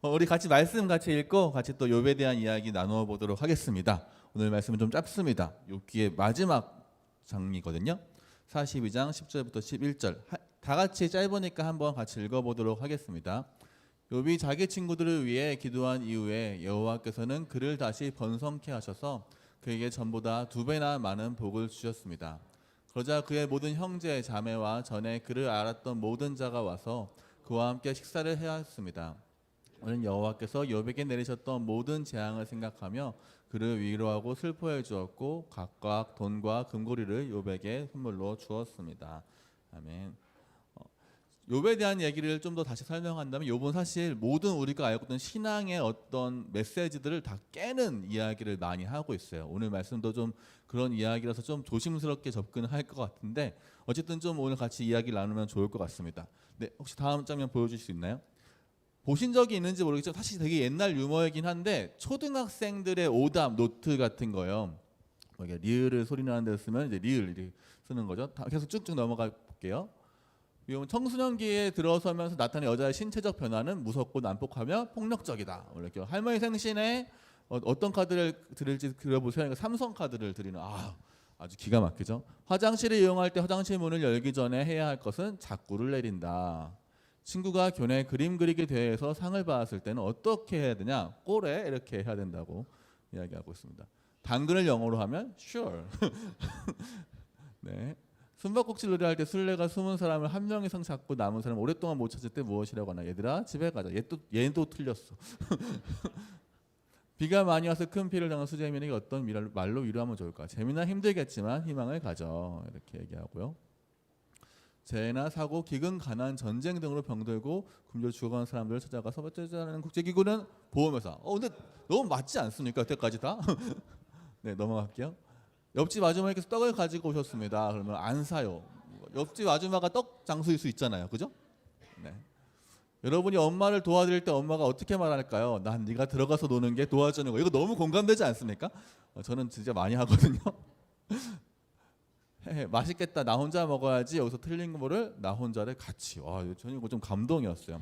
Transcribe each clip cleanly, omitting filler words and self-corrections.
우리 같이 말씀 같이 읽고 같이 또 욥에 대한 이야기 나누어 보도록 하겠습니다. 오늘 말씀은 좀 짧습니다. 욥기의 마지막 장이거든요. 42장 10절부터 11절. 다 같이 짧으니까 한번 같이 읽어보도록 하겠습니다. 욥이 자기 친구들을 위해 기도한 이후에 여호와께서는 그를 다시 번성케 하셔서 그에게 전보다 2배나 많은 복을 주셨습니다. 그러자 그의 모든 형제 자매와 전에 그를 알았던 모든 자가 와서 그와 함께 식사를 해왔습니다. 오늘 여호와께서 욥에게 내리셨던 모든 재앙을 생각하며 그를 위로하고 슬퍼해 주었고 각각 돈과 금고리를 욥에게 선물로 주었습니다. 아멘. 욥에 대한 얘기를 좀 더 다시 설명한다면 욥은 사실 모든 우리가 알고 있던 신앙의 어떤 메시지들을 다 깨는 이야기를 많이 하고 있어요. 오늘 말씀도 좀 그런 이야기라서 좀 조심스럽게 접근할 것 같은데 어쨌든 좀 오늘 같이 이야기를 나누면 좋을 것 같습니다. 네, 혹시 다음 장면 보여줄 수 있나요? 보신 적이 있는지 모르겠지만 사실 되게 옛날 유머이긴 한데 초등학생들의 오답 노트 같은 거요. 이게 리을을 소리 나는 데서 쓰면 이제 리을 이렇게 쓰는 거죠. 계속 쭉쭉 넘어가 볼게요. 청소년기에 들어서면서 나타난 여자의 신체적 변화는 무섭고 난폭하며 폭력적이다. 이렇게 할머니 생신에 어떤 카드를 드릴지 그려보세요. 그러니까 삼성 카드를 드리는 아주 기가 막히죠. 화장실을 이용할 때 화장실 문을 열기 전에 해야 할 것은 자꾸를 내린다. 친구가 교내 그림 그리기 대회에서 상을 받았을 때는 어떻게 해야 되냐? 꼬레 이렇게 해야 된다고 이야기하고 있습니다. 당근을 영어로 하면 sure. 네. 숨바꼭질 놀이 할 때 술래가 숨은 사람을 한 명 이상 잡고 남은 사람 오랫동안 못 찾을 때 무엇이라고 하나? 얘들아 집에 가자. 얘도 틀렸어. 비가 많이 와서 큰 피해를 당한 수재민에게 어떤 말로 위로하면 좋을까? 재미나 힘들겠지만 희망을 가져. 이렇게 얘기하고요. 재해나 사고, 기근, 가난, 전쟁 등으로 병들고 굶주려 죽어가는 사람들을 찾아가서 받자는 국제기구는 보험회사. 근데 너무 맞지 않습니까? 여태까지 다? 네, 넘어갈게요. 옆집 아주머니께서 떡을 가지고 오셨습니다. 그러면 안 사요. 옆집 아줌마가 떡 장수일 수 있잖아요. 그죠? 네. 여러분이 엄마를 도와드릴 때 엄마가 어떻게 말할까요? 난 네가 들어가서 노는 게 도와주는 거. 이거 너무 공감되지 않습니까? 저는 진짜 많이 하거든요. 맛있겠다. 나 혼자 먹어야지. 여기서 틀린 거를 나 혼자를 같이. 저는 이거 좀 감동이었어요.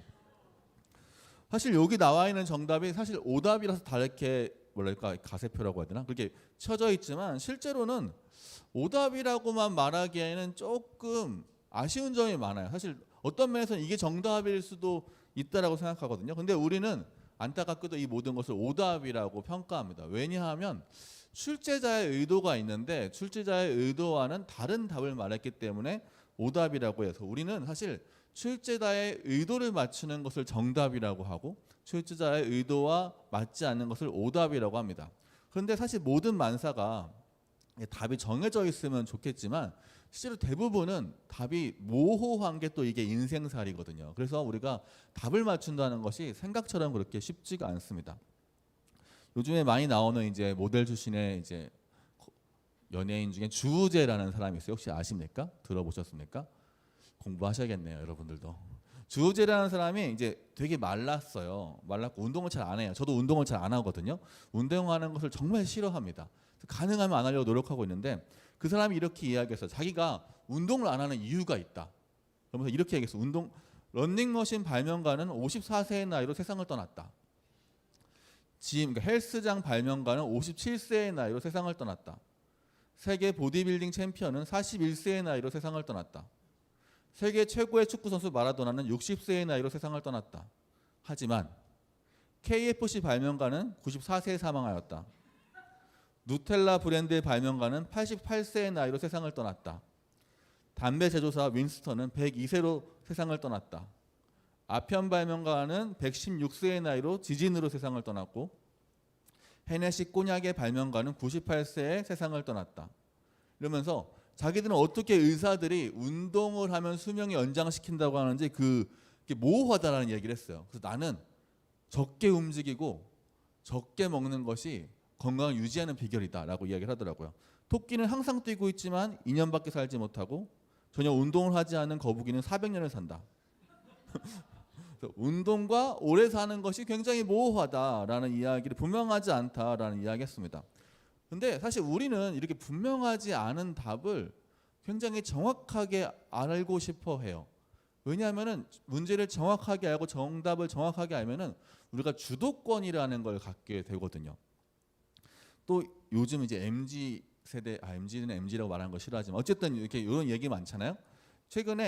사실 여기 나와 있는 정답이 사실 오답이라서 다 이렇게 뭐랄까 가세표라고 해야 되나? 그렇게 쳐져 있지만 실제로는 오답이라고만 말하기에는 조금 아쉬운 점이 많아요. 사실 어떤 면에서는 이게 정답일 수도 있다라고 생각하거든요. 근데 우리는 안타깝게도 이 모든 것을 오답이라고 평가합니다. 왜냐하면 출제자의 의도가 있는데 출제자의 의도와는 다른 답을 말했기 때문에 오답이라고 해서 우리는 사실 출제자의 의도를 맞추는 것을 정답이라고 하고 출제자의 의도와 맞지 않는 것을 오답이라고 합니다. 그런데 사실 모든 만사가 답이 정해져 있으면 좋겠지만 실제로 대부분은 답이 모호한 게 또 이게 인생살이거든요. 그래서 우리가 답을 맞춘다는 것이 생각처럼 그렇게 쉽지가 않습니다. 요즘에 많이 나오는 이제 모델 출신의 이제 연예인 중에 주우재라는 사람이 있어요. 혹시 아십니까? 들어보셨습니까? 공부하셔야겠네요, 여러분들도. 주우재라는 사람이 이제 되게 말랐어요. 말랐고 운동을 잘 안 해요. 저도 운동을 잘 안 하거든요. 운동하는 것을 정말 싫어합니다. 가능하면 안 하려고 노력하고 있는데 그 사람이 이렇게 이야기했어요. 자기가 운동을 안 하는 이유가 있다. 그러면서 이렇게 얘기했어요. 런닝머신 발명가는 54세의 나이로 세상을 떠났다. 그러니까 헬스장 발명가는 57세의 나이로 세상을 떠났다. 세계 보디빌딩 챔피언은 41세의 나이로 세상을 떠났다. 세계 최고의 축구선수 마라도나는 60세의 나이로 세상을 떠났다. 하지만 KFC 발명가는 94세에 사망하였다. 누텔라 브랜드의 발명가는 88세의 나이로 세상을 떠났다. 담배 제조사 윈스턴은 102세로 세상을 떠났다. 아편 발명가는 116세의 나이로 지진으로 세상을 떠났고 헤네시 꼬냑의 발명가는 98세에 세상을 떠났다. 이러면서 자기들은 어떻게 의사들이 운동을 하면 수명을 연장시킨다고 하는지 그게 모호하다라는 얘기를 했어요. 그래서 나는 적게 움직이고 적게 먹는 것이 건강을 유지하는 비결이다라고 이야기를 하더라고요. 토끼는 항상 뛰고 있지만 2년밖에 살지 못하고 전혀 운동을 하지 않은 거북이는 400년을 산다. 운동과 오래 사는 것이 굉장히 모호하다라는 이야기를 분명하지 않다라는 이야기했습니다. 근데 사실 우리는 이렇게 분명하지 않은 답을 굉장히 정확하게 알고 싶어 해요. 왜냐하면은 문제를 정확하게 알고 정답을 정확하게 알면은 우리가 주도권이라는 걸 갖게 되거든요. 또 요즘 이제 MZ 세대, MZ는 MZ라고 말하는 거 싫어하지만 어쨌든 이렇게 이런 얘기 많잖아요. 최근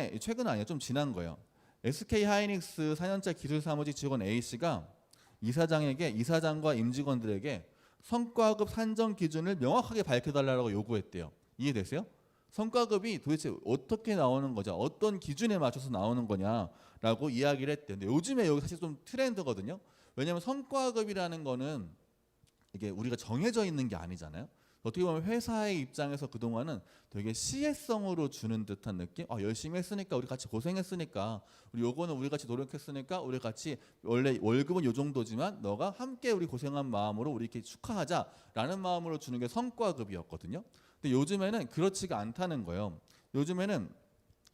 아니야, 좀 지난 거예요. SK 하이닉스 4년차 기술 사무직 직원 A 씨가 이사장과 임직원들에게 성과급 산정 기준을 명확하게 밝혀달라고 요구했대요. 이해되세요? 성과급이 도대체 어떻게 나오는 거죠? 어떤 기준에 맞춰서 나오는 거냐라고 이야기를 했대요. 근데 요즘에 여기 사실 좀 트렌드거든요. 왜냐하면 성과급이라는 거는 이게 우리가 정해져 있는 게 아니잖아요. 어떻게 보면 회사의 입장에서 그동안은 되게 시혜성으로 주는 듯한 느낌. 열심히 했으니까, 우리 같이 고생했으니까, 요거는 우리 같이 노력했으니까, 우리 같이 원래 월급은 요 정도지만 너가 함께 우리 고생한 마음으로 우리 이렇게 축하하자라는 마음으로 주는 게 성과급이었거든요. 근데 요즘에는 그렇지가 않다는 거예요. 요즘에는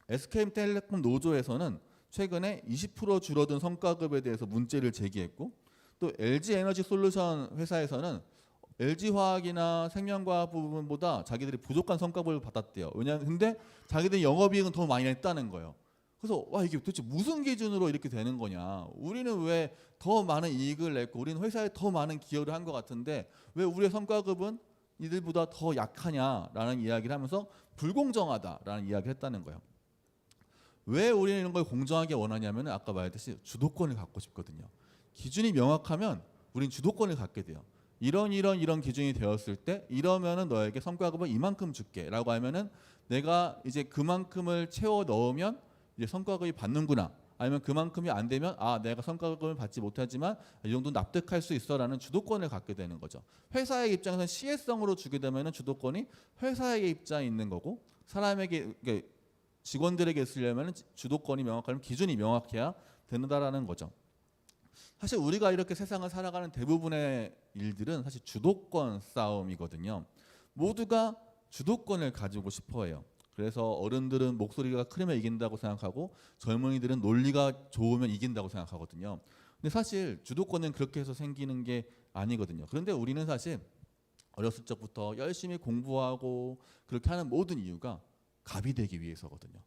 SK텔레콤 노조에서는 최근에 20% 줄어든 성과급에 대해서 문제를 제기했고, 또 LG에너지솔루션 회사에서는 LG화학이나 생명과학 부분보다 자기들이 부족한 성과급을 받았대요. 왜냐하면 근데 자기들이 영업이익은 더 많이 냈다는 거예요. 그래서 이게 도대체 무슨 기준으로 이렇게 되는 거냐? 우리는 왜 더 많은 이익을 냈고 우리는 회사에 더 많은 기여를 한 것 같은데 왜 우리의 성과급은 이들보다 더 약하냐라는 이야기를 하면서 불공정하다라는 이야기를 했다는 거예요. 왜 우리는 이런 걸 공정하게 원하냐면 아까 말했듯이 주도권을 갖고 싶거든요. 기준이 명확하면 우린 주도권을 갖게 돼요. 이런 기준이 되었을 때 이러면은 너에게 성과급을 이만큼 줄게라고 하면은 내가 이제 그만큼을 채워 넣으면 이제 성과급이 받는구나. 아니면 그만큼이 안 되면 내가 성과급을 받지 못하지만 이 정도 납득할 수 있어라는 주도권을 갖게 되는 거죠. 회사의 입장에서는 시혜성으로 주게 되면은 주도권이 회사의 입장에 있는 거고 사람에게 직원들에게 쓰려면 주도권이 명확하면 기준이 명확해야 된다라는 거죠. 사실 우리가 이렇게 세상을 살아가는 대부분의 일들은 사실 주도권 싸움이거든요. 모두가 주도권을 가지고 싶어해요. 그래서 어른들은 목소리가 크면 이긴다고 생각하고 젊은이들은 논리가 좋으면 이긴다고 생각하거든요. 근데 사실 주도권은 그렇게 해서 생기는 게 아니거든요. 그런데 우리는 사실 어렸을 적부터 열심히 공부하고 그렇게 하는 모든 이유가 갑이 되기 위해서거든요.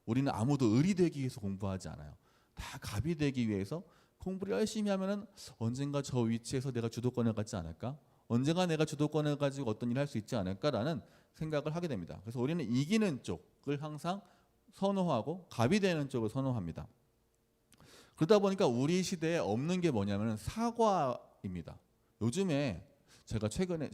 우리는 아무도 을이 되기 위해서 공부하지 않아요. 다 갑이 되기 위해서 공부를 열심히 하면은 언젠가 저 위치에서 내가 주도권을 갖지 않을까? 언젠가 내가 주도권을 가지고 어떤 일을 할 수 있지 않을까라는 생각을 하게 됩니다. 그래서 우리는 이기는 쪽을 항상 선호하고 갑이 되는 쪽을 선호합니다. 그러다 보니까 우리 시대에 없는 게 뭐냐면 사과입니다. 요즘에 제가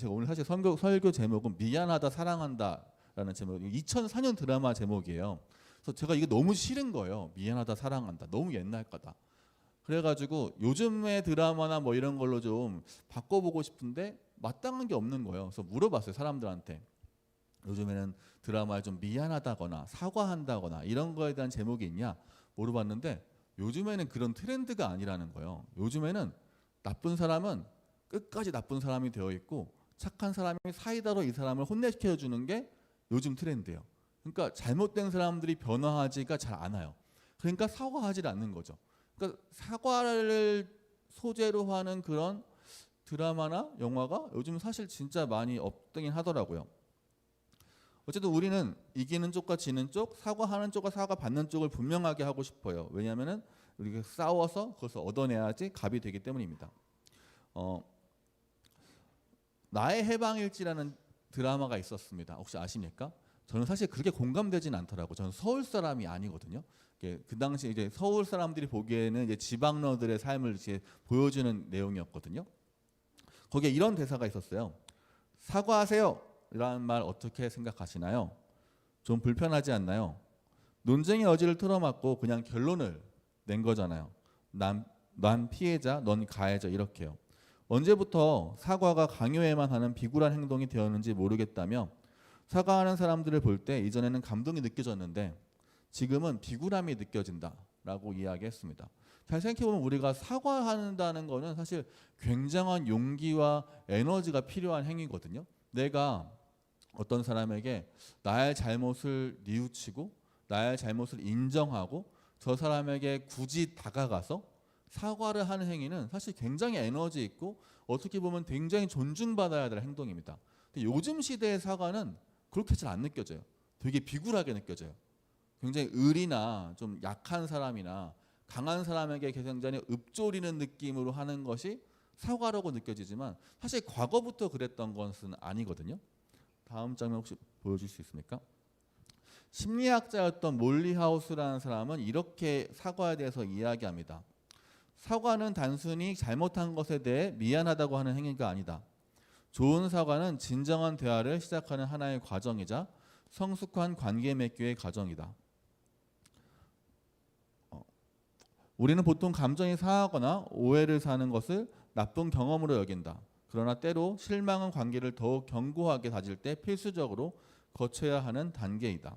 오늘 사실 설교 제목은 미안하다 사랑한다라는 제목, 2004년 드라마 제목이에요. 그래서 제가 이게 너무 싫은 거예요. 미안하다 사랑한다. 너무 옛날 거다. 그래가지고 요즘의 드라마나 뭐 이런 걸로 좀 바꿔보고 싶은데 마땅한 게 없는 거예요. 그래서 물어봤어요, 사람들한테. 요즘에는 드라마에 좀 미안하다거나 사과한다거나 이런 거에 대한 제목이 있냐 물어봤는데 요즘에는 그런 트렌드가 아니라는 거예요. 요즘에는 나쁜 사람은 끝까지 나쁜 사람이 되어 있고 착한 사람이 사이다로 이 사람을 혼내시켜 주는 게 요즘 트렌드예요. 그러니까 잘못된 사람들이 변화하지가 잘 않아요. 그러니까 사과하지 않는 거죠. 그러니까 사과를 소재로 하는 그런 드라마나 영화가 요즘 사실 진짜 많이 없긴 하더라고요. 어쨌든 우리는 이기는 쪽과 지는 쪽, 사과하는 쪽과 사과받는 쪽을 분명하게 하고 싶어요. 왜냐하면은 우리가 싸워서 그것을 얻어내야지 갑이 되기 때문입니다. 나의 해방일지라는 드라마가 있었습니다. 혹시 아십니까? 저는 사실 그렇게 공감되진 않더라고요. 저는 서울 사람이 아니거든요. 그 당시 이제 서울 사람들이 보기에는 이제 지방러들의 삶을 이제 보여주는 내용이었거든요. 거기에 이런 대사가 있었어요. 사과하세요. 이라는 말 어떻게 생각하시나요? 좀 불편하지 않나요? 논쟁의 여지를 틀어막고 그냥 결론을 낸 거잖아요. 난 피해자, 넌 가해자 이렇게요. 언제부터 사과가 강요해만 하는 비굴한 행동이 되었는지 모르겠다며 사과하는 사람들을 볼 때 이전에는 감동이 느껴졌는데 지금은 비굴함이 느껴진다라고 이야기했습니다. 잘 생각해보면 우리가 사과한다는 거는 사실 굉장한 용기와 에너지가 필요한 행위거든요. 내가 어떤 사람에게 나의 잘못을 뉘우치고 나의 잘못을 인정하고 저 사람에게 굳이 다가가서 사과를 하는 행위는 사실 굉장히 에너지 있고 어떻게 보면 굉장히 존중받아야 될 행동입니다. 근데 요즘 시대의 사과는 그렇게 잘 안 느껴져요. 되게 비굴하게 느껴져요. 굉장히 을이나 좀 약한 사람이나 강한 사람에게 굉장히 읊조리는 느낌으로 하는 것이 사과라고 느껴지지만 사실 과거부터 그랬던 것은 아니거든요. 다음 장면 혹시 보여줄 수 있습니까? 심리학자였던 몰리하우스라는 사람은 이렇게 사과에 대해서 이야기합니다. 사과는 단순히 잘못한 것에 대해 미안하다고 하는 행위가 아니다. 좋은 사과는 진정한 대화를 시작하는 하나의 과정이자 성숙한 관계 맺기의 과정이다. 우리는 보통 감정이 상하거나 오해를 사는 것을 나쁜 경험으로 여긴다. 그러나 때로 실망한 관계를 더욱 견고하게 다질 때 필수적으로 거쳐야 하는 단계이다.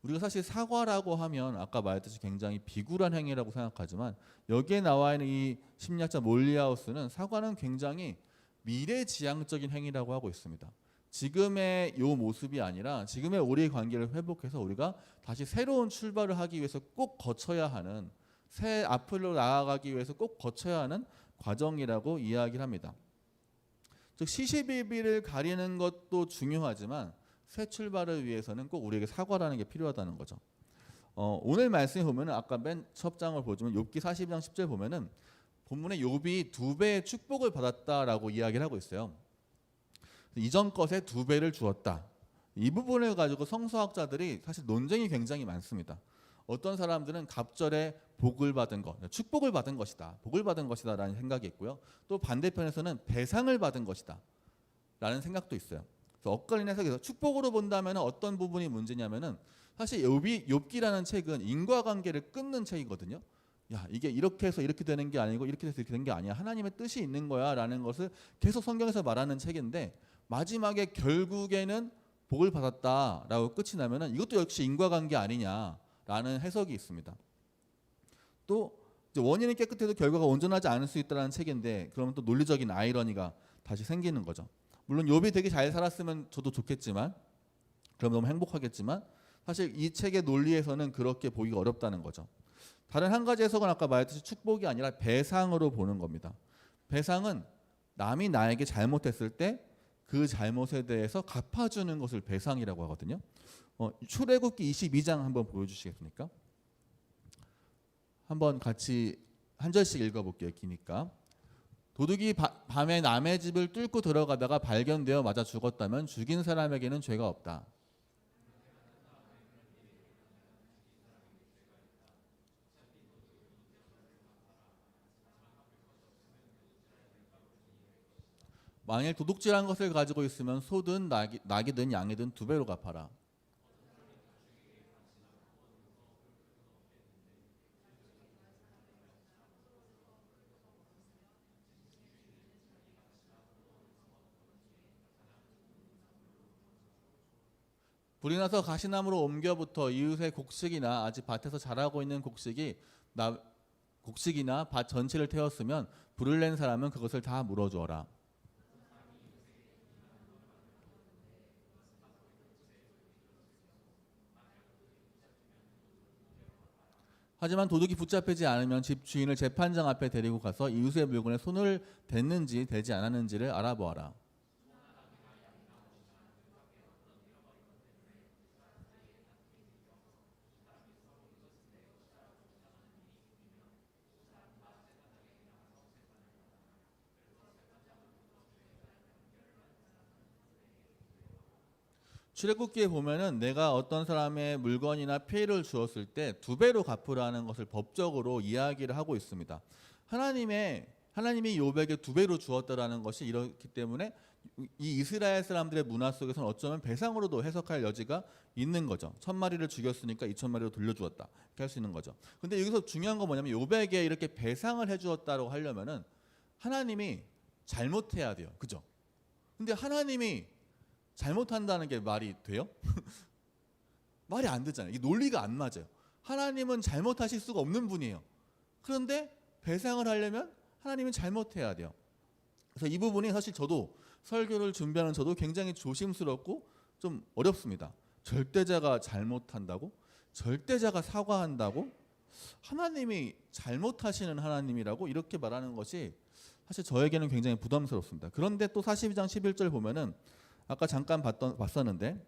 우리가 사실 사과라고 하면 아까 말했듯이 굉장히 비굴한 행위라고 생각하지만 여기에 나와 있는 이 심리학자 몰리하우스는 사과는 굉장히 미래지향적인 행위라고 하고 있습니다. 지금의 요 모습이 아니라 지금의 우리의 관계를 회복해서 우리가 다시 새로운 출발을 하기 위해서 꼭 거쳐야 하는 새 앞으로 나아가기 위해서 꼭 거쳐야 하는 과정이라고 이야기를 합니다. 즉 시시비비를 가리는 것도 중요하지만 새 출발을 위해서는 꼭 우리에게 사과라는 게 필요하다는 거죠. 오늘 말씀에 보면 아까 맨 첫 장을 보시면 욥기 42장 10절 보면은 본문에 욥이 2배의 축복을 받았다라고 이야기를 하고 있어요. 이전 것에 2배를 주었다. 이 부분을 가지고 성서학자들이 사실 논쟁이 굉장히 많습니다. 어떤 사람들은 갑절에 복을 받은 것, 축복을 받은 것이다, 복을 받은 것이다라는 생각이 있고요. 또 반대편에서는 배상을 받은 것이다 라는 생각도 있어요. 그래서 엇갈린 해석에서 축복으로 본다면 어떤 부분이 문제냐면은 사실 욥기라는 책은 인과관계를 끊는 책이거든요. 야, 이게 이렇게 해서 이렇게 되는 게 아니고 이렇게 해서 이렇게 되는 게 아니야. 하나님의 뜻이 있는 거야 라는 것을 계속 성경에서 말하는 책인데 마지막에 결국에는 복을 받았다라고 끝이 나면은 이것도 역시 인과관계 아니냐라는 해석이 있습니다. 또 원인이 깨끗해도 결과가 온전하지 않을 수 있다는 책인데 그러면 또 논리적인 아이러니가 다시 생기는 거죠. 물론 욥이 되게 잘 살았으면 저도 좋겠지만 그럼 너무 행복하겠지만 사실 이 책의 논리에서는 그렇게 보기가 어렵다는 거죠. 다른 한 가지 해석은 아까 말했듯이 축복이 아니라 배상으로 보는 겁니다. 배상은 남이 나에게 잘못했을 때 그 잘못에 대해서 갚아주는 것을 배상이라고 하거든요. 출애굽기 22장 한번 보여주시겠습니까? 한번 같이 한 절씩 읽어볼게요. 기니까. 도둑이 밤에 남의 집을 뚫고 들어가다가 발견되어 맞아 죽었다면 죽인 사람에게는 죄가 없다. 만일 도둑질한 것을 가지고 있으면 소든 낙이든 양이든 2배로 갚아라. 불이 나서 가시나무로 옮겨부터 이웃의 곡식이나 아직 밭에서 자라고 있는 곡식이나 밭 전체를 태웠으면 불을 낸 사람은 그것을 다 물어주어라. 하지만 도둑이 붙잡히지 않으면 집 주인을 재판장 앞에 데리고 가서 이웃의 물건에 손을 댔는지 대지 않았는지를 알아보아라. 출애굽기에 보면은 내가 어떤 사람의 물건이나 피해를 주었을 때 2배로 갚으라는 것을 법적으로 이야기를 하고 있습니다. 하나님이 욥에게 2배로 주었다라는 것이 이렇기 때문에 이 이스라엘 사람들의 문화 속에서는 어쩌면 배상으로도 해석할 여지가 있는 거죠. 1000마리를 죽였으니까 2000마리로 돌려주었다 이렇게 할 수 있는 거죠. 근데 여기서 중요한 건 뭐냐면 욥에게 이렇게 배상을 해주었다고 하려면은 하나님이 잘못해야 돼요. 그죠? 근데 하나님이 잘못한다는 게 말이 돼요? 말이 안 되잖아요. 이 논리가 안 맞아요. 하나님은 잘못하실 수가 없는 분이에요. 그런데 배상을 하려면 하나님은 잘못해야 돼요. 그래서 이 부분이 사실 저도 설교를 준비하는 저도 굉장히 조심스럽고 좀 어렵습니다. 절대자가 잘못한다고? 절대자가 사과한다고? 하나님이 잘못하시는 하나님이라고 이렇게 말하는 것이 사실 저에게는 굉장히 부담스럽습니다. 그런데 또 42장 11절 보면은 아까 잠깐 봤었는데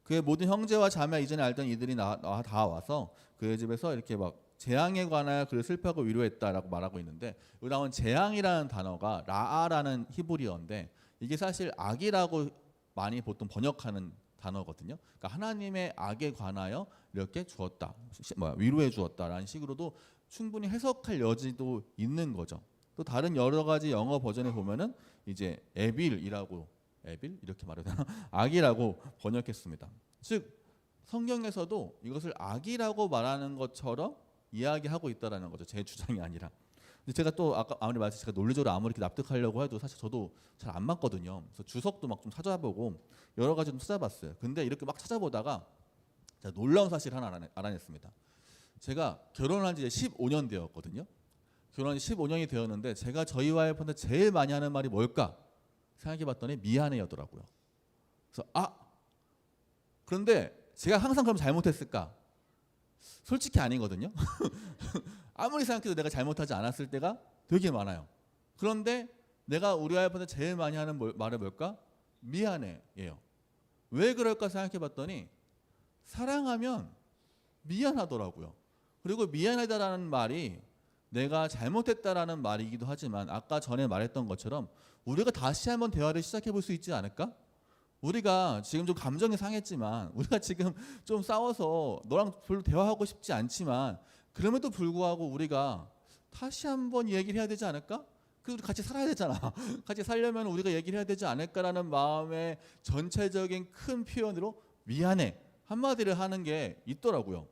그의 모든 형제와 자매 이전에 알던 이들이 다 와서 그의 집에서 이렇게 막 재앙에 관하여 그를 슬퍼하고 위로했다라고 말하고 있는데, 여기 나온 재앙이라는 단어가 라아라는 히브리어인데 이게 사실 악이라고 많이 보통 번역하는 단어거든요. 그러니까 하나님의 악에 관하여 이렇게 주었다, 위로해 주었다라는 식으로도 충분히 해석할 여지도 있는 거죠. 또 다른 여러 가지 영어 버전에 보면은 이제 에빌이라고, 에빌 이렇게 말해야 되나? 악이라고 번역했습니다. 즉 성경에서도 이것을 악이라고 말하는 것처럼 이야기하고 있다라는 거죠. 제 주장이 아니라. 근데 제가 또 아까 아무리 말했지, 제가 논리적으로 아무리 이렇게 납득하려고 해도 사실 저도 잘 안 맞거든요. 그래서 주석도 막 좀 찾아보고 여러 가지 좀 찾아봤어요. 근데 이렇게 막 찾아보다가 제가 놀라운 사실 하나 알아냈습니다. 제가 결혼한 지 15년 되었거든요. 결혼한 지 15년이 되었는데 제가 저희 와이프한테 제일 많이 하는 말이 뭘까 생각해봤더니 미안해였더라고요. 그래서 그런데 제가 항상 그럼 잘못했을까? 솔직히 아니거든요. 아무리 생각해도 내가 잘못하지 않았을 때가 되게 많아요. 그런데 내가 우리 와이프한테 제일 많이 하는 말은 뭘까? 미안해예요. 왜 그럴까 생각해봤더니 사랑하면 미안하더라고요. 그리고 미안하다라는 말이 내가 잘못했다라는 말이기도 하지만 아까 전에 말했던 것처럼 우리가 다시 한번 대화를 시작해 볼 수 있지 않을까? 우리가 지금 좀 감정이 상했지만, 우리가 지금 좀 싸워서 너랑 별로 대화하고 싶지 않지만 그럼에도 불구하고 우리가 다시 한번 얘기를 해야 되지 않을까? 그리고 같이 살아야 되잖아. 같이 살려면 우리가 얘기를 해야 되지 않을까라는 마음의 전체적인 큰 표현으로 미안해 한마디를 하는 게 있더라고요.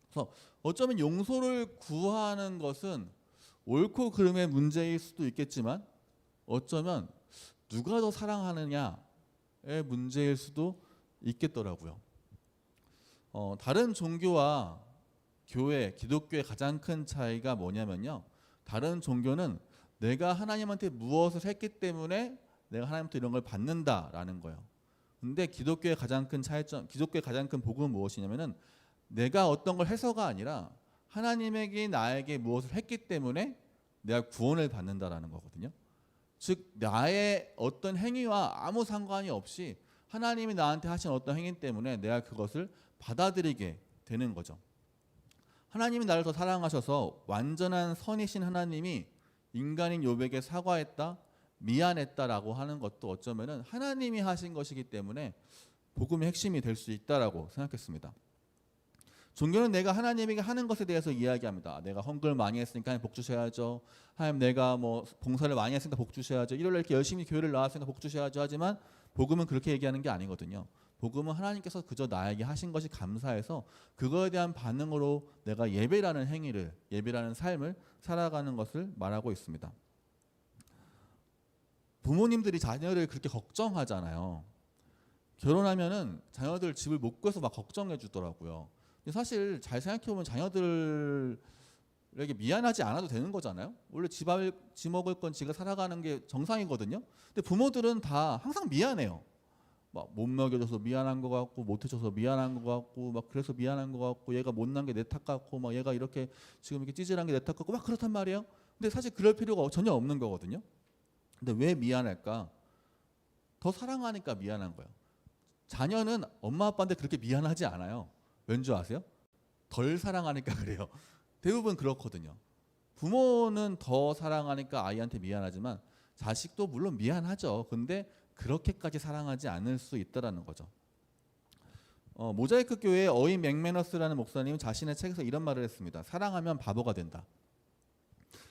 그래서 어쩌면 용서를 구하는 것은 옳고 그름의 문제일 수도 있겠지만 어쩌면 누가 더 사랑하느냐의 문제일 수도 있겠더라고요. 다른 종교와 교회, 기독교의 가장 큰 차이가 뭐냐면요, 다른 종교는 내가 하나님한테 무엇을 했기 때문에 내가 하나님부터 이런 걸 받는다라는 거예요. 근데 기독교의 가장 큰 차이점, 기독교의 가장 큰 복음은 무엇이냐면은 내가 어떤 걸 해서가 아니라 하나님에게 나에게 무엇을 했기 때문에 내가 구원을 받는다라는 거거든요. 즉 나의 어떤 행위와 아무 상관이 없이 하나님이 나한테 하신 어떤 행위 때문에 내가 그것을 받아들이게 되는 거죠. 하나님이 나를 더 사랑하셔서 완전한 선이신 하나님이 인간인 욥에게 사과했다, 미안했다라고 하는 것도 어쩌면은 하나님이 하신 것이기 때문에 복음의 핵심이 될 수 있다라고 생각했습니다. 종교는 내가 하나님에게 하는 것에 대해서 이야기합니다. 내가 헌금을 많이 했으니까 하나님 복 주셔야죠. 하나님 내가 뭐 봉사를 많이 했으니까 복 주셔야죠. 일요일에 이렇게 열심히 교회를 나왔으니까 복 주셔야죠. 하지만 복음은 그렇게 얘기하는 게 아니거든요. 복음은 하나님께서 그저 나에게 하신 것이 감사해서 그거에 대한 반응으로 내가 예배라는 행위를, 예배라는 삶을 살아가는 것을 말하고 있습니다. 부모님들이 자녀를 그렇게 걱정하잖아요. 결혼하면은 자녀들 집을 못 구해서 막 걱정해 주더라고요. 근데 사실 잘 생각해보면 자녀들에게 미안하지 않아도 되는 거잖아요. 원래 집 먹을 건 지가 살아가는 게 정상이거든요. 근데 부모들은 다 항상 미안해요. 막 못 먹여줘서 미안한 것 같고, 못 해줘서 미안한 것 같고, 막 그래서 미안한 것 같고, 얘가 못난 게 내 탓 같고, 막 얘가 이렇게 지금 이렇게 찌질한 게 내 탓 같고, 막 그렇단 말이에요. 근데 사실 그럴 필요가 전혀 없는 거거든요. 근데 왜 미안할까? 더 사랑하니까 미안한 거예요. 자녀는 엄마 아빠한테 그렇게 미안하지 않아요. 왠지 아세요? 덜 사랑하니까 그래요. 대부분 그렇거든요. 부모는 더 사랑하니까 아이한테 미안하지만 자식도 물론 미안하죠. 근데 그렇게까지 사랑하지 않을 수 있다라는 거죠. 모자이크 교회의 어인 맥매너스라는 목사님은 자신의 책에서 이런 말을 했습니다. 사랑하면 바보가 된다.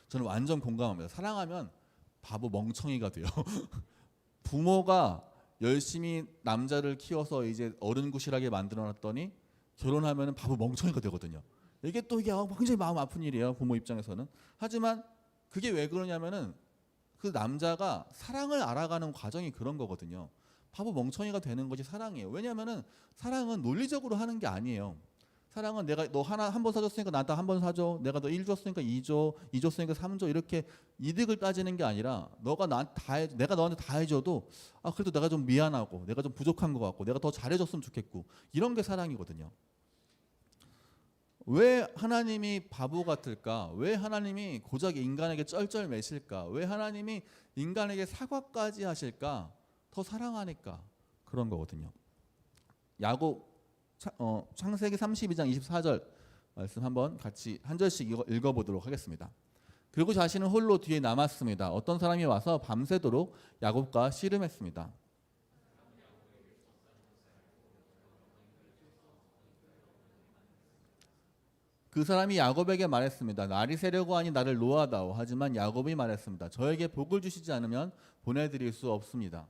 저는 완전 공감합니다. 사랑하면 바보 멍청이가 돼요. 부모가 열심히 남자를 키워서 이제 어른구실하게 만들어놨더니 결혼하면 바보 멍청이가 되거든요. 이게 또 이게 굉장히 마음 아픈 일이에요, 부모 입장에서는. 하지만 그게 왜 그러냐면은 그 남자가 사랑을 알아가는 과정이 그런 거거든요. 바보 멍청이가 되는 것이 사랑이에요. 왜냐하면은 사랑은 논리적으로 하는 게 아니에요. 사랑은 내가 너 하나 한 번 사줬으니까 나한테 한 번 사줘. 내가 너 1 줬으니까 2 줘. 2 줬으니까 3 줘. 이렇게 이득을 따지는 게 아니라 너가 나한테 내가 너한테 다 해줘도 그래도 내가 좀 미안하고 내가 좀 부족한 것 같고 내가 더 잘해줬으면 좋겠고, 이런 게 사랑이거든요. 왜 하나님이 바보 같을까? 왜 하나님이 고작 인간에게 쩔쩔매실까? 왜 하나님이 인간에게 사과까지 하실까? 더 사랑하니까 그런 거거든요. 야곱 창세기 32장 24절 말씀 한번 같이 한 절씩 읽어보도록 하겠습니다. 그리고 자신은 홀로 뒤에 남았습니다. 어떤 사람이 와서 밤새도록 야곱과 씨름했습니다. 그 사람이 야곱에게 말했습니다. 날이 새려고 하니 나를 놓아다오. 하지만 야곱이 말했습니다. 저에게 복을 주시지 않으면 보내드릴 수 없습니다.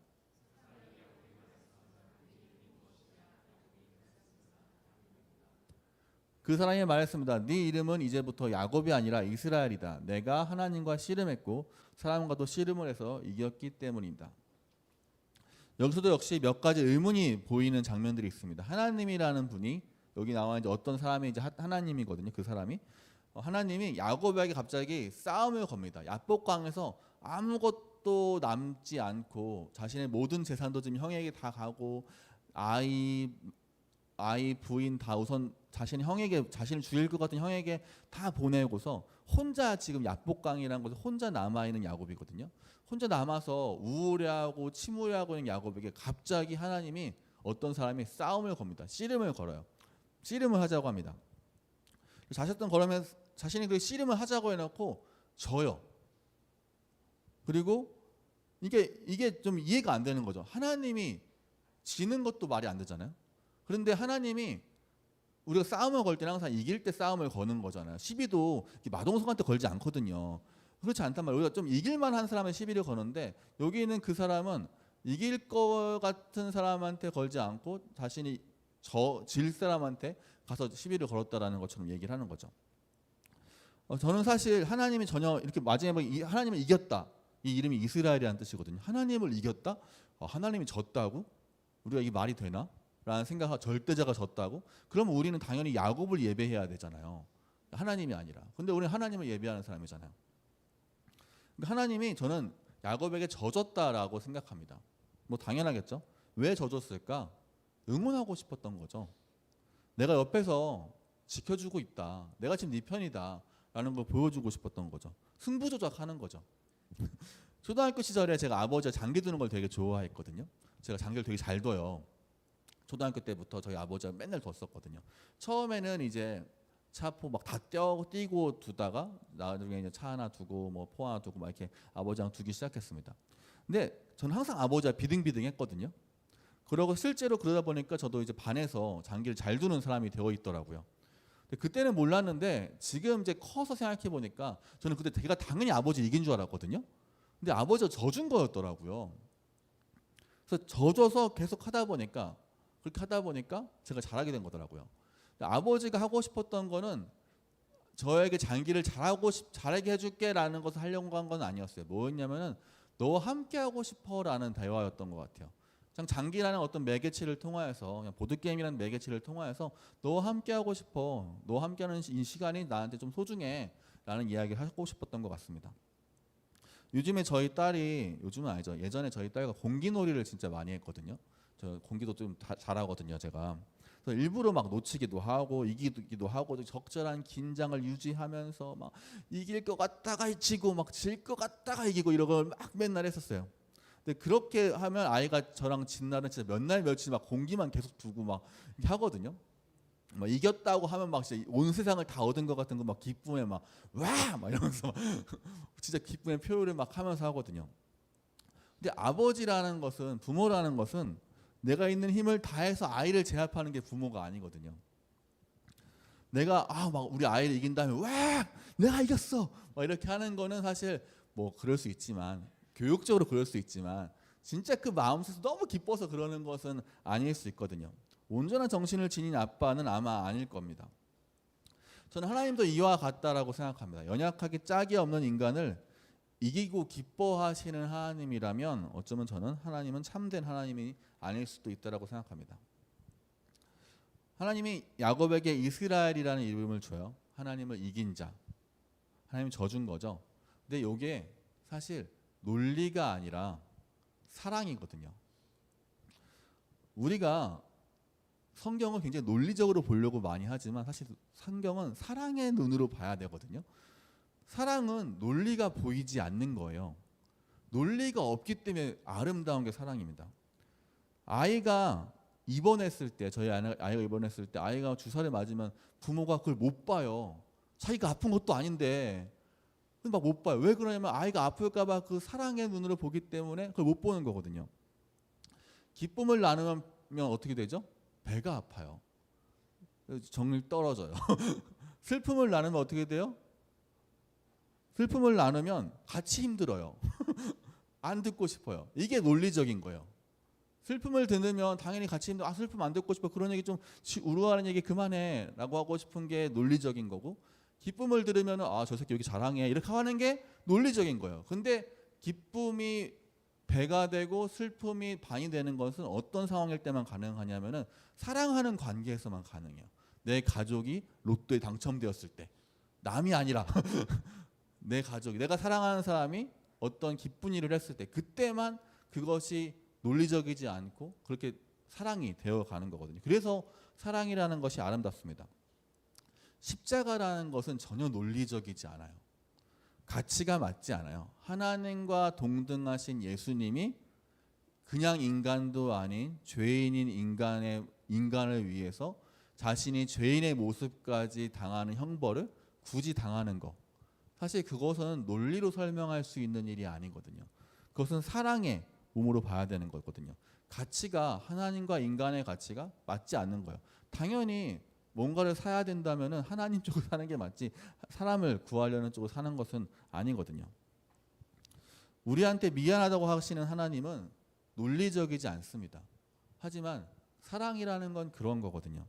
그 사람이 말했습니다. 네 이름은 이제부터 야곱이 아니라 이스라엘이다. 내가 하나님과 씨름했고 사람과도 씨름을 해서 이겼기 때문이다. 여기서도 역시 몇 가지 의문이 보이는 장면들이 있습니다. 하나님이라는 분이 여기 나와 이제 어떤 사람이 이제 하나님이거든요. 그 사람이 하나님이 야곱에게 갑자기 싸움을 겁니다. 야복강에서 아무것도 남지 않고 자신의 모든 재산도 지금 형에게 다 가고 아이 부인 다 우선 자신 형에게 자신을 죽일 것 같은 형에게 다 보내고서 혼자 지금 야복강이라는 곳에 혼자 남아 있는 야곱이거든요. 혼자 남아서 우울해하고 침울해하고 있는 야곱에게 갑자기 하나님이 어떤 사람이 싸움을 겁니다. 씨름을 걸어요. 씨름을 하자고 합니다. 자신이 그 씨름을 하자고 해놓고 져요. 그리고 이게 좀 이해가 안 되는 거죠. 하나님이 지는 것도 말이 안 되잖아요. 그런데 하나님이 우리가 싸움을 걸 때는 항상 이길 때 싸움을 거는 거잖아요. 시비도 마동석한테 걸지 않거든요. 그렇지 않단 말이에요. 우리가 좀 이길만한 사람의 시비를 거는데 여기는 그 사람은 이길 것 같은 사람한테 걸지 않고 자신이 질 사람한테 가서 시비를 걸었다라는 것처럼 얘기를 하는 거죠. 저는 사실 하나님이 전혀 이렇게 마지막에 하나님을 이겼다. 이 이름이 이스라엘이라는 뜻이거든요. 하나님을 이겼다? 하나님이 졌다고? 우리가 이게 말이 되나? 라는 생각하고 절대자가 졌다고? 그러면 우리는 당연히 야곱을 예배해야 되잖아요. 하나님이 아니라. 근데 우리는 하나님을 예배하는 사람이잖아요. 하나님이 저는 야곱에게 져줬다라고 생각합니다. 뭐 당연하겠죠. 왜 져줬을까? 응원하고 싶었던 거죠. 내가 옆에서 지켜주고 있다. 내가 지금 네 편이다. 라는 걸 보여주고 싶었던 거죠. 승부조작하는 거죠. 초등학교 시절에 제가 아버지가 장기 두는 걸 되게 좋아했거든요. 제가 장기를 되게 잘 둬요. 초등학교 때부터 저희 아버지가 맨날 뒀었거든요. 처음에는 이제 차포 막 다 뛰고 두다가 나중에 이제 차 하나 두고 뭐 포 하나 두고 막 이렇게 아버지랑 두기 시작했습니다. 근데 저는 항상 아버지가 비등비등했거든요. 그러고 실제로 그러다 보니까 저도 이제 반에서 장기를 잘 두는 사람이 되어 있더라고요. 근데 그때는 몰랐는데 지금 이제 커서 생각해 보니까 저는 그때 제가 당연히 아버지 이긴 줄 알았거든요. 근데 아버지가 져준 거였더라고요. 그래서 져줘서 계속 하다 보니까 그렇게 하다 보니까 제가 잘하게 된 거더라고요. 아버지가 하고 싶었던 거는 저에게 장기를 잘하게 해줄게라는 것을 하려고 한 건 아니었어요. 뭐였냐면은 너와 함께 하고 싶어라는 대화였던 것 같아요. 그냥 장기라는 어떤 매개체를 통하여서 그냥 보드 게임이라는 매개체를 통하여서 너와 함께 하고 싶어. 너와 함께하는 이 시간이 나한테 좀 소중해라는 이야기를 하고 싶었던 것 같습니다. 요즘에 저희 딸이 요즘은 아니죠. 예전에 저희 딸과 공기놀이를 진짜 많이 했거든요. 저 공기도 좀 잘하거든요, 제가. 그래서 일부러 막 놓치기도 하고 이기기도 하고 적절한 긴장을 유지하면서 막 이길 것 같다가 지고 막 질 것 같다가 이기고 이런 걸 막 맨날 했었어요. 근데 그렇게 하면 아이가 저랑 진 날은 진짜 몇 날 며칠 막 공기만 계속 두고 막 이렇게 하거든요. 막 이겼다고 하면 막 진짜 온 세상을 다 얻은 것 같은 거 막 기쁨에 막 와! 막 이러면서 진짜 기쁨의 표현을 막 하면서 하거든요. 근데 아버지라는 것은 부모라는 것은 내가 있는 힘을 다해서 아이를 제압하는 게 부모가 아니거든요. 내가 막 우리 아이를 이긴 다음에 와! 내가 이겼어! 막 이렇게 하는 거는 사실 뭐 그럴 수 있지만 교육적으로 그럴 수 있지만 진짜 그 마음속에서 너무 기뻐서 그러는 것은 아닐 수 있거든요. 온전한 정신을 지닌 아빠는 아마 아닐 겁니다. 저는 하나님도 이와 같다라고 생각합니다. 연약하게 짝이 없는 인간을 이기고 기뻐하시는 하나님이라면 어쩌면 저는 하나님은 참된 하나님이 아닐 수도 있다라고 생각합니다. 하나님이 야곱에게 이스라엘이라는 이름을 줘요. 하나님을 이긴 자. 하나님이 져준 거죠. 근데 이게 사실 논리가 아니라 사랑이거든요. 우리가 성경을 굉장히 논리적으로 보려고 많이 하지만 사실 성경은 사랑의 눈으로 봐야 되거든요. 사랑은 논리가 보이지 않는 거예요. 논리가 없기 때문에 아름다운 게 사랑입니다. 아이가 입원했을 때 저희 아이가 입원했을 때 아이가 주사를 맞으면 부모가 그걸 못 봐요. 자기가 아픈 것도 아닌데 막 못 봐요. 왜 그러냐면 아이가 아플까봐 그 사랑의 눈으로 보기 때문에 그걸 못 보는 거거든요. 기쁨을 나누면 어떻게 되죠? 배가 아파요. 정이 떨어져요. 슬픔을 나누면 어떻게 돼요? 슬픔을 나누면 같이 힘들어요. 안 듣고 싶어요. 이게 논리적인 거예요. 슬픔을 들으면 당연히 같이 힘들어. 슬픔 안 듣고 싶어. 그런 얘기 좀 우려하는 얘기 그만해 라고 하고 싶은 게 논리적인 거고, 기쁨을 들으면 저 새끼 여기 자랑해 이렇게 하는 게 논리적인 거예요. 근데 기쁨이 배가 되고 슬픔이 반이 되는 것은 어떤 상황일 때만 가능하냐면은 사랑하는 관계에서만 가능해요. 내 가족이 로또에 당첨되었을 때, 남이 아니라 내 가족이, 내가 사랑하는 사람이 어떤 기쁜 일을 했을 때, 그때만 그것이 논리적이지 않고 그렇게 사랑이 되어 가는 거거든요. 그래서 사랑이라는 것이 아름답습니다. 십자가라는 것은 전혀 논리적이지 않아요. 가치가 맞지 않아요. 하나님과 동등하신 예수님이 그냥 인간도 아닌 죄인인 인간을 위해서 자신이 죄인의 모습까지 당하는 형벌을 굳이 당하는 것, 사실 그것은 논리로 설명할 수 있는 일이 아니거든요. 그것은 사랑의 몸으로 봐야 되는 거거든요. 가치가, 하나님과 인간의 가치가 맞지 않는 거예요. 당연히 뭔가를 사야 된다면은 하나님 쪽으로 사는 게 맞지, 사람을 구하려는 쪽으로 사는 것은 아니거든요. 우리한테 미안하다고 하시는 하나님은 논리적이지 않습니다. 하지만 사랑이라는 건 그런 거거든요.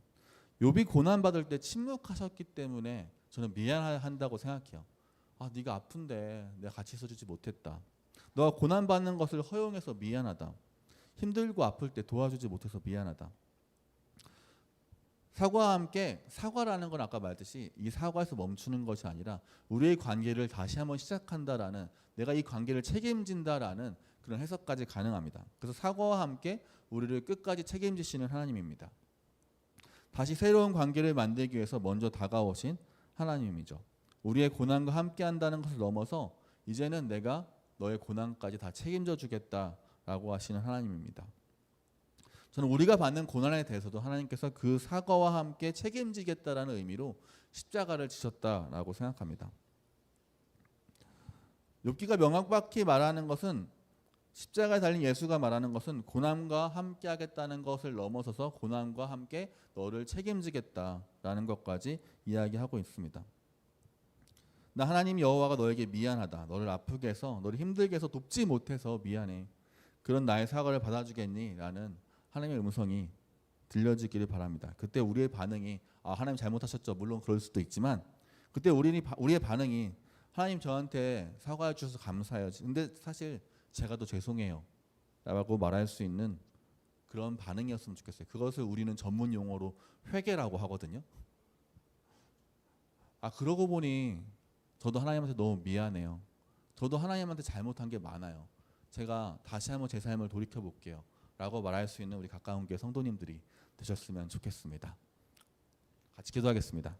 욥이 고난 받을 때 침묵하셨기 때문에 저는 미안한다고 생각해요. 네가 아픈데 내가 같이 있어주지 못했다. 너가 고난 받는 것을 허용해서 미안하다. 힘들고 아플 때 도와주지 못해서 미안하다. 사과와 함께, 사과라는 건 아까 말했듯이 이 사과에서 멈추는 것이 아니라 우리의 관계를 다시 한번 시작한다라는, 내가 이 관계를 책임진다라는 그런 해석까지 가능합니다. 그래서 사과와 함께 우리를 끝까지 책임지시는 하나님입니다. 다시 새로운 관계를 만들기 위해서 먼저 다가오신 하나님이죠. 우리의 고난과 함께 한다는 것을 넘어서 이제는 내가 너의 고난까지 다 책임져 주겠다라고 하시는 하나님입니다. 저는 우리가 받는 고난에 대해서도 하나님께서 그 사과와 함께 책임지겠다라는 의미로 십자가를 지셨다라고 생각합니다. 욥기가 명확히 말하는 것은, 십자가에 달린 예수가 말하는 것은 고난과 함께 하겠다는 것을 넘어서서 고난과 함께 너를 책임지겠다라는 것까지 이야기하고 있습니다. 나 하나님 여호와가 너에게 미안하다. 너를 아프게 해서, 너를 힘들게 해서 돕지 못해서 미안해. 그런 나의 사과를 받아주겠니? 라는 하나님의 음성이 들려지기를 바랍니다. 그때 우리의 반응이 하나님 잘못하셨죠. 물론 그럴 수도 있지만 그때 우리의 반응이 하나님 저한테 사과해 주셔서 감사해요. 근데 사실 제가 더 죄송해요. 라고 말할 수 있는 그런 반응이었으면 좋겠어요. 그것을 우리는 전문 용어로 회개라고 하거든요. 그러고 보니 저도 하나님한테 너무 미안해요. 저도 하나님한테 잘못한 게 많아요. 제가 다시 한번 제 삶을 돌이켜 볼게요. 라고 말할 수 있는 우리 가까운 교회 성도님들이 되셨으면 좋겠습니다. 같이 기도하겠습니다.